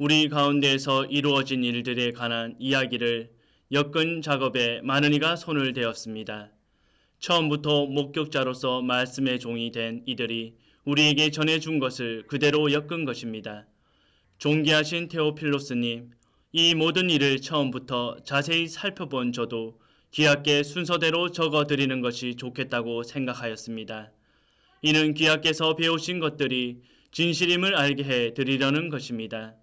우리 가운데에서 이루어진 일들에 관한 이야기를 엮은 작업에 많은 이가 손을 대었습니다. 처음부터 목격자로서 말씀의 종이 된 이들이 우리에게 전해준 것을 그대로 엮은 것입니다. 존귀하신 테오필로스님, 이 모든 일을 처음부터 자세히 살펴본 저도 귀하께 순서대로 적어드리는 것이 좋겠다고 생각하였습니다. 이는 귀하께서 배우신 것들이 진실임을 알게 해 드리려는 것입니다.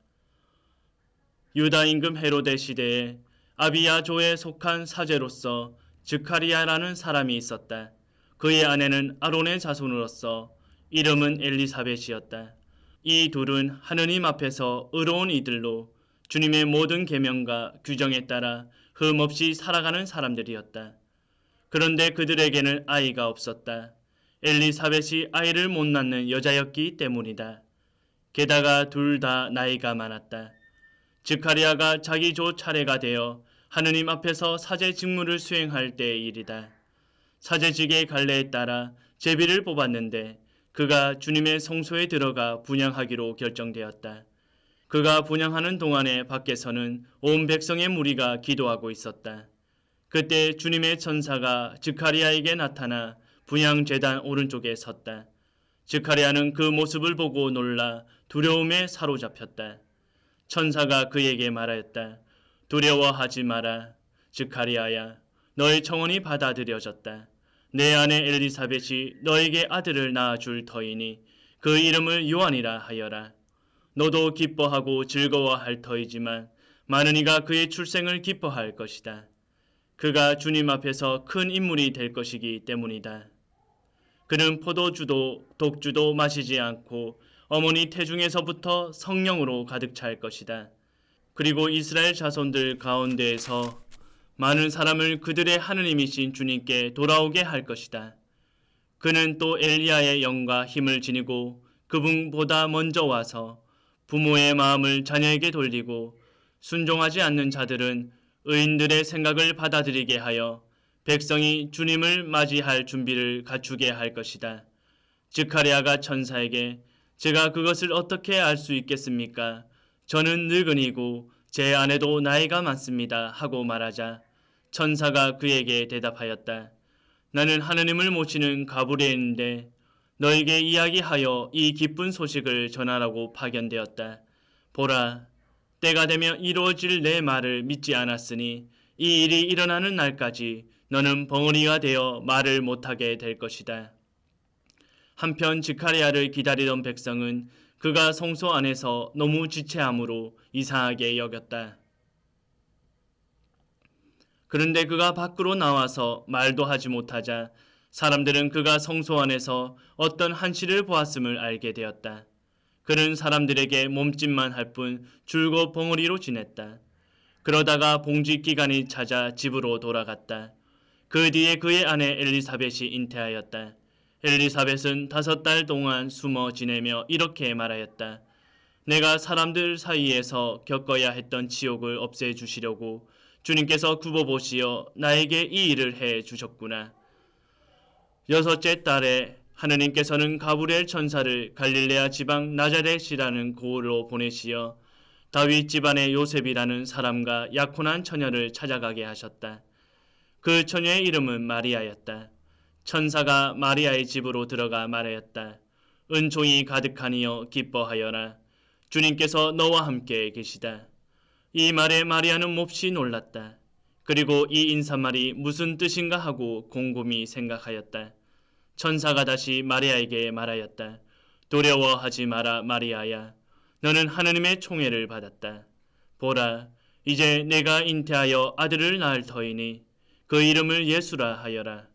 유다 임금 헤로데 시대에 아비야조에 속한 사제로서 즈카리야라는 사람이 있었다. 그의 아내는 아론의 자손으로서 이름은 엘리사벳이었다. 이 둘은 하느님 앞에서 의로운 이들로 주님의 모든 계명과 규정에 따라 흠없이 살아가는 사람들이었다. 그런데 그들에게는 아이가 없었다. 엘리사벳이 아이를 못 낳는 여자였기 때문이다. 게다가 둘 다 나이가 많았다. 즈카리야가 자기 조 차례가 되어 하느님 앞에서 사제 직무를 수행할 때의 일이다. 사제직의 관례에 따라 제비를 뽑았는데 그가 주님의 성소에 들어가 분향하기로 결정되었다. 그가 분향하는 동안에 밖에서는 온 백성의 무리가 기도하고 있었다. 그때 주님의 천사가 즈카리야에게 나타나 분향제단 오른쪽에 섰다. 즈카리야는 그 모습을 보고 놀라 두려움에 사로잡혔다. 천사가 그에게 말하였다. 두려워하지 마라. 즈카리야야, 너의 청혼이 받아들여졌다. 내 아내 엘리사벳이 너에게 아들을 낳아줄 터이니 그 이름을 요한이라 하여라. 너도 기뻐하고 즐거워할 터이지만 많은 이가 그의 출생을 기뻐할 것이다. 그가 주님 앞에서 큰 인물이 될 것이기 때문이다. 그는 포도주도 독주도 마시지 않고 어머니 태중에서부터 성령으로 가득 찰 것이다. 그리고 이스라엘 자손들 가운데에서 많은 사람을 그들의 하느님이신 주님께 돌아오게 할 것이다. 그는 또 엘리야의 영과 힘을 지니고 그분보다 먼저 와서 부모의 마음을 자녀에게 돌리고 순종하지 않는 자들은 의인들의 생각을 받아들이게 하여 백성이 주님을 맞이할 준비를 갖추게 할 것이다. 즈카리야가 천사에게 제가 그것을 어떻게 알 수 있겠습니까? 저는 늙은이고 제 아내도 나이가 많습니다. 하고 말하자 천사가 그에게 대답하였다. 나는 하느님을 모시는 가브리엘인데 너에게 이야기하여 이 기쁜 소식을 전하라고 파견되었다. 보라, 때가 되면 이루어질 내 말을 믿지 않았으니 이 일이 일어나는 날까지 너는 벙어리가 되어 말을 못하게 될 것이다. 한편 즈카리야를 기다리던 백성은 그가 성소 안에서 너무 지체함으로 이상하게 여겼다. 그런데 그가 밖으로 나와서 말도 하지 못하자 사람들은 그가 성소 안에서 어떤 한시를 보았음을 알게 되었다. 그는 사람들에게 몸짓만 할 뿐 줄곧 벙어리로 지냈다. 그러다가 봉직 기간이 찾아 집으로 돌아갔다. 그 뒤에 그의 아내 엘리사벳이 잉태하였다. 엘리사벳은 5달 동안 숨어 지내며 이렇게 말하였다. 내가 사람들 사이에서 겪어야 했던 치욕을 없애주시려고 주님께서 굽어보시어 나에게 이 일을 해 주셨구나. 6째 달에 하느님께서는 가브리엘 천사를 갈릴레아 지방 나자렛이라는 고을로 보내시어 다윗 집안의 요셉이라는 사람과 약혼한 처녀를 찾아가게 하셨다. 그 처녀의 이름은 마리아였다. 천사가 마리아의 집으로 들어가 말하였다. 은총이 가득하니여 기뻐하여라. 주님께서 너와 함께 계시다. 이 말에 마리아는 몹시 놀랐다. 그리고 이 인사말이 무슨 뜻인가 하고 곰곰이 생각하였다. 천사가 다시 마리아에게 말하였다. 두려워하지 마라 마리아야. 너는 하느님의 총애를 받았다. 보라, 이제 내가 잉태하여 아들을 낳을 터이니 그 이름을 예수라 하여라.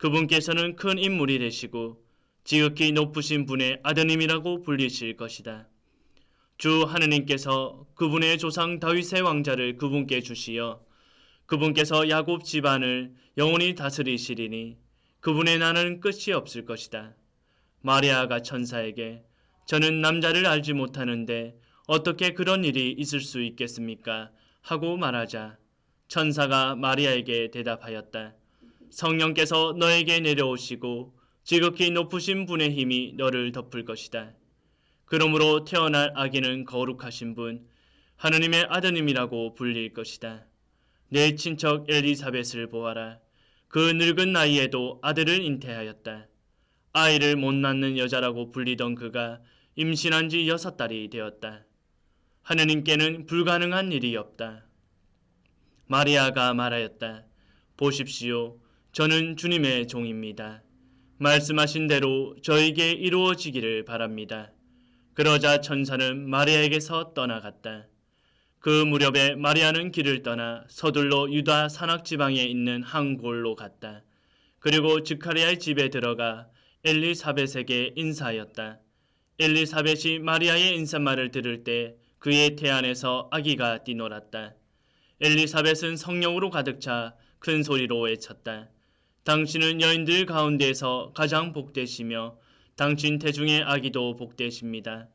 그분께서는 큰 인물이 되시고 지극히 높으신 분의 아드님이라고 불리실 것이다. 주 하느님께서 그분의 조상 다윗의 왕자를 그분께 주시어 그분께서 야곱 집안을 영원히 다스리시리니 그분의 나는 끝이 없을 것이다. 마리아가 천사에게 저는 남자를 알지 못하는데 어떻게 그런 일이 있을 수 있겠습니까? 하고 말하자 천사가 마리아에게 대답하였다. 성령께서 너에게 내려오시고 지극히 높으신 분의 힘이 너를 덮을 것이다. 그러므로 태어날 아기는 거룩하신 분, 하느님의 아드님이라고 불릴 것이다. 내 친척 엘리사벳을 보아라. 그 늙은 나이에도 아들을 잉태하였다. 아이를 못 낳는 여자라고 불리던 그가 임신한 지 6달이 되었다. 하느님께는 불가능한 일이 없다. 마리아가 말하였다. 보십시오. 저는 주님의 종입니다. 말씀하신 대로 저에게 이루어지기를 바랍니다. 그러자 천사는 마리아에게서 떠나갔다. 그 무렵에 마리아는 길을 떠나 서둘러 유다 산악 지방에 있는 한 골로 갔다. 그리고 스가랴의 집에 들어가 엘리사벳에게 인사하였다. 엘리사벳이 마리아의 인사말을 들을 때 그의 태안에서 아기가 뛰놀았다. 엘리사벳은 성령으로 가득 차 큰 소리로 외쳤다. 당신은 여인들 가운데서 가장 복되시며 당신 태중의 아기도 복되십니다.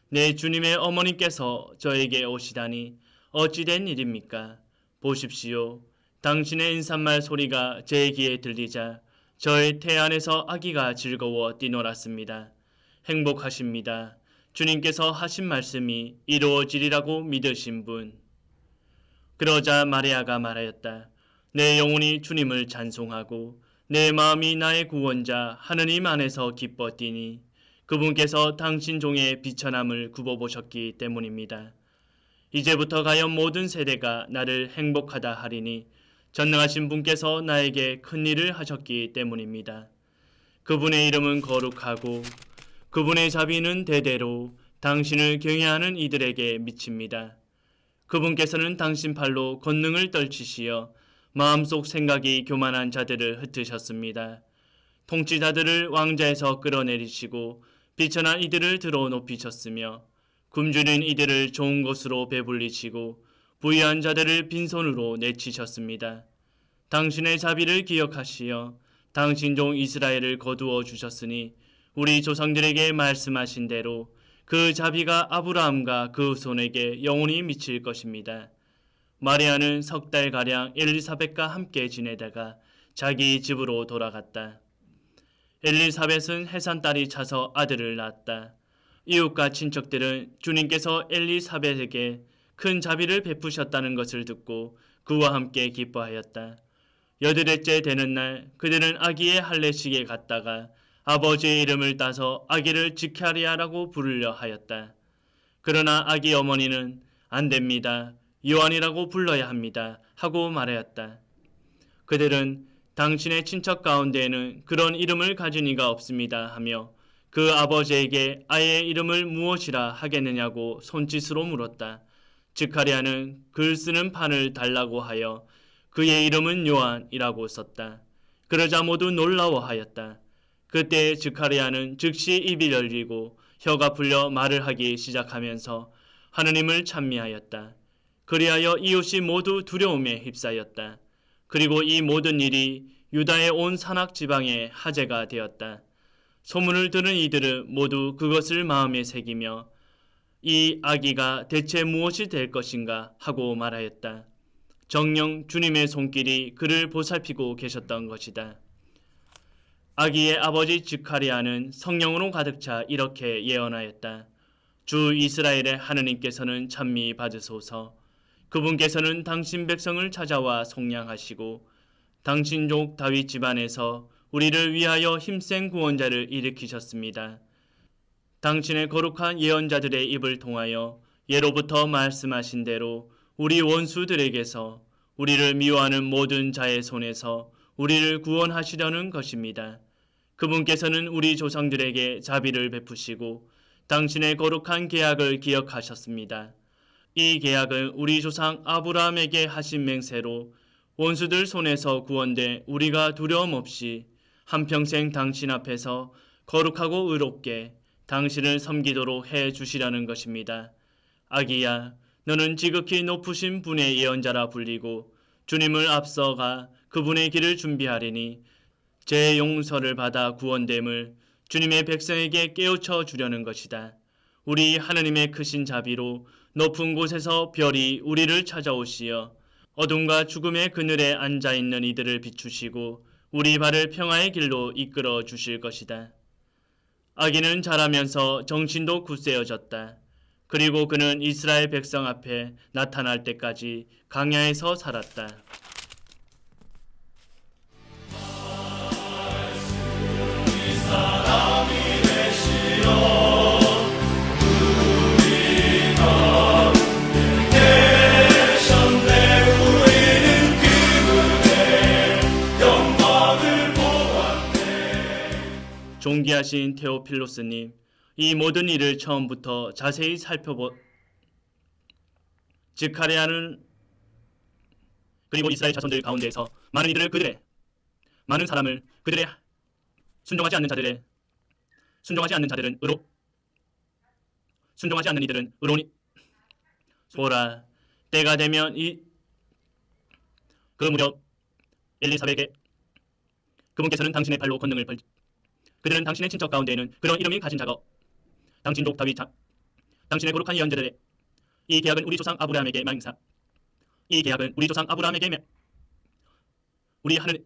내 주님의 어머니께서 저에게 오시다니 어찌 된 일입니까? 보십시오. 당신의 인사말 소리가 제 귀에 들리자 저의 태안에서 아기가 즐거워 뛰놀았습니다. 행복하십니다. 주님께서 하신 말씀이 이루어지리라고 믿으신 분. 그러자 마리아가 말하였다. 내 영혼이 주님을 찬송하고 내 마음이 나의 구원자 하느님 안에서 기뻐 뛰니 그분께서 당신 종의 비천함을 굽어보셨기 때문입니다. 이제부터 가여 모든 세대가 나를 행복하다 하리니 전능하신 분께서 나에게 큰 일을 하셨기 때문입니다. 그분의 이름은 거룩하고 그분의 자비는 대대로 당신을 경외하는 이들에게 미칩니다. 그분께서는 당신 팔로 권능을 떨치시어 마음속 생각이 교만한 자들을 흩으셨습니다. 통치자들을 왕자에서 끌어내리시고 비천한 이들을 들어 높이셨으며 굶주린 이들을 좋은 것으로 배불리시고 부유한 자들을 빈손으로 내치셨습니다. 당신의 자비를 기억하시어 당신 종 이스라엘을 거두어 주셨으니 우리 조상들에게 말씀하신 대로 그 자비가 아브라함과 그 후손에게 영원히 미칠 것입니다. 마리아는 3달가량 엘리사벳과 함께 지내다가 자기 집으로 돌아갔다. 엘리사벳은 해산달이 차서 아들을 낳았다. 이웃과 친척들은 주님께서 엘리사벳에게 큰 자비를 베푸셨다는 것을 듣고 그와 함께 기뻐하였다. 8일째 되는 날 그들은 아기의 할례식에 갔다가 아버지의 이름을 따서 아기를 스가랴라고 부르려 하였다. 그러나 아기 어머니는 안 됩니다. 요한이라고 불러야 합니다. 하고 말하였다. 그들은 당신의 친척 가운데에는 그런 이름을 가진 이가 없습니다 하며 그 아버지에게 아이의 이름을 무엇이라 하겠느냐고 손짓으로 물었다. 스가랴는 글 쓰는 판을 달라고 하여 그의 이름은 요한이라고 썼다. 그러자 모두 놀라워하였다. 그때 스가랴는 즉시 입이 열리고 혀가 풀려 말을 하기 시작하면서 하느님을 찬미하였다. 그리하여 이웃이 모두 두려움에 휩싸였다. 그리고 이 모든 일이 유다의 온 산악 지방에 화제가 되었다. 소문을 들은 이들은 모두 그것을 마음에 새기며 이 아기가 대체 무엇이 될 것인가 하고 말하였다. 정녕 주님의 손길이 그를 보살피고 계셨던 것이다. 아기의 아버지 스가랴는 성령으로 가득 차 이렇게 예언하였다. 주 이스라엘의 하느님께서는 찬미 받으소서. 그분께서는 당신 백성을 찾아와 속량하시고 당신 족 다윗 집안에서 우리를 위하여 힘센 구원자를 일으키셨습니다. 당신의 거룩한 예언자들의 입을 통하여 예로부터 말씀하신 대로 우리 원수들에게서 우리를 미워하는 모든 자의 손에서 우리를 구원하시려는 것입니다. 그분께서는 우리 조상들에게 자비를 베푸시고 당신의 거룩한 계약을 기억하셨습니다. 이 계약은 우리 조상 아브라함에게 하신 맹세로 원수들 손에서 구원돼 우리가 두려움 없이 한평생 당신 앞에서 거룩하고 의롭게 당신을 섬기도록 해 주시라는 것입니다. 아기야, 너는 지극히 높으신 분의 예언자라 불리고 주님을 앞서가 그분의 길을 준비하리니 제 용서를 받아 구원됨을 주님의 백성에게 깨우쳐 주려는 것이다. 우리 하느님의 크신 자비로 높은 곳에서 별이 우리를 찾아오시어 어둠과 죽음의 그늘에 앉아있는 이들을 비추시고 우리 발을 평화의 길로 이끌어 주실 것이다. 아기는 자라면서 정신도 굳세어졌다. 그리고 그는 이스라엘 백성 앞에 나타날 때까지 광야에서 살았다. 존귀하신 테오필로스님, 이 모든 일을 처음부터 자세히 즉하레아는 그리고 이스라엘 자손들 가운데에서 많은 사람을 그들의 순종하지 않는 이들은 의로니 보라, 때가 되면 그 무렵 엘리사벳에게 그분께서는 당신의 발로 권능을 그들은 당신의 친척 가운데에는 그런 이름이 가진 자가 당신도 당신의 거룩한 예언자들의 이 계약은 우리 조상 아브라함에게 우리 하늘